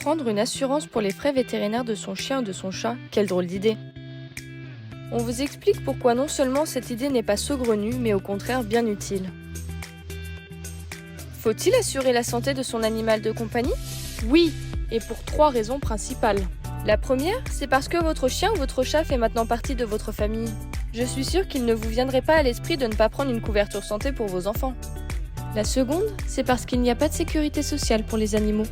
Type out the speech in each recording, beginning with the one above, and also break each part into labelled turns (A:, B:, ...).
A: Prendre une assurance pour les frais vétérinaires de son chien ou de son chat, quelle drôle d'idée. On vous explique pourquoi non seulement cette idée n'est pas saugrenue, mais au contraire bien utile. Faut-il assurer la santé de son animal de compagnie ? Oui, et pour 3 raisons principales. La première, c'est parce que votre chien ou votre chat fait maintenant partie de votre famille. Je suis sûre qu'il ne vous viendrait pas à l'esprit de ne pas prendre une couverture santé pour vos enfants. La seconde, c'est parce qu'il n'y a pas de sécurité sociale pour les animaux.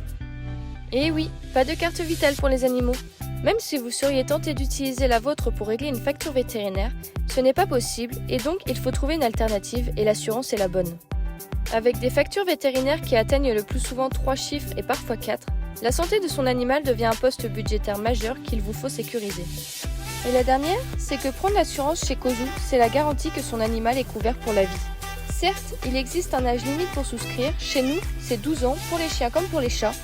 A: Et oui, pas de carte vitale pour les animaux. Même si vous seriez tenté d'utiliser la vôtre pour régler une facture vétérinaire, ce n'est pas possible et donc il faut trouver une alternative et l'assurance est la bonne. Avec des factures vétérinaires qui atteignent le plus souvent 3 chiffres et parfois 4, la santé de son animal devient un poste budgétaire majeur qu'il vous faut sécuriser. Et la dernière, c'est que prendre l'assurance chez Kozu, c'est la garantie que son animal est couvert pour la vie. Certes, il existe un âge limite pour souscrire, chez nous, c'est 12 ans pour les chiens comme pour les chats,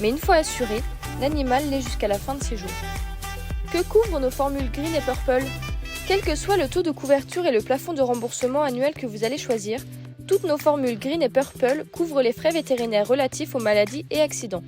A: mais une fois assuré, l'animal l'est jusqu'à la fin de ses jours. Que couvrent nos formules Green et Purple ? Quel que soit le taux de couverture et le plafond de remboursement annuel que vous allez choisir, toutes nos formules Green et Purple couvrent les frais vétérinaires relatifs aux maladies et accidents.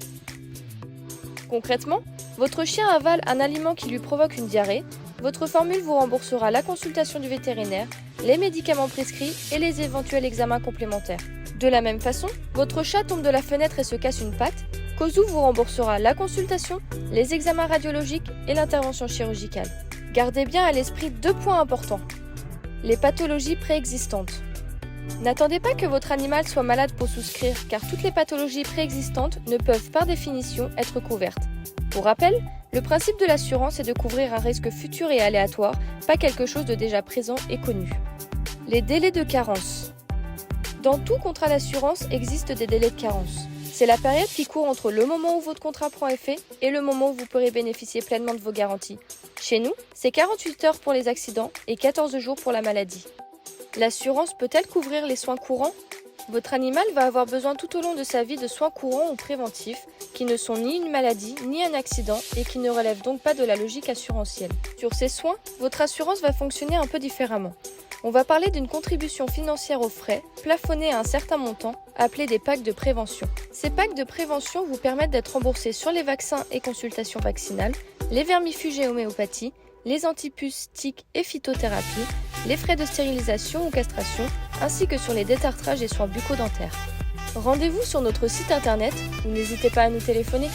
A: Concrètement, votre chien avale un aliment qui lui provoque une diarrhée, votre formule vous remboursera la consultation du vétérinaire, les médicaments prescrits et les éventuels examens complémentaires. De la même façon, votre chat tombe de la fenêtre et se casse une patte, Kozu vous remboursera la consultation, les examens radiologiques et l'intervention chirurgicale. Gardez bien à l'esprit 2 points importants. Les pathologies préexistantes. N'attendez pas que votre animal soit malade pour souscrire, car toutes les pathologies préexistantes ne peuvent par définition être couvertes. Pour rappel, le principe de l'assurance est de couvrir un risque futur et aléatoire, pas quelque chose de déjà présent et connu. Les délais de carence. Dans tout contrat d'assurance existent des délais de carence. C'est la période qui court entre le moment où votre contrat prend effet et le moment où vous pourrez bénéficier pleinement de vos garanties. Chez nous, c'est 48 heures pour les accidents et 14 jours pour la maladie. L'assurance peut-elle couvrir les soins courants ? Votre animal va avoir besoin tout au long de sa vie de soins courants ou préventifs qui ne sont ni une maladie ni un accident et qui ne relèvent donc pas de la logique assurantielle. Sur ces soins, votre assurance va fonctionner un peu différemment. On va parler d'une contribution financière aux frais, plafonnée à un certain montant, appelée des packs de prévention. Ces packs de prévention vous permettent d'être remboursés sur les vaccins et consultations vaccinales, les vermifuges et homéopathie, les antipuces, tiques et phytothérapie, les frais de stérilisation ou castration, ainsi que sur les détartrages et soins bucco-dentaires. Rendez-vous sur notre site internet ou n'hésitez pas à nous téléphoner.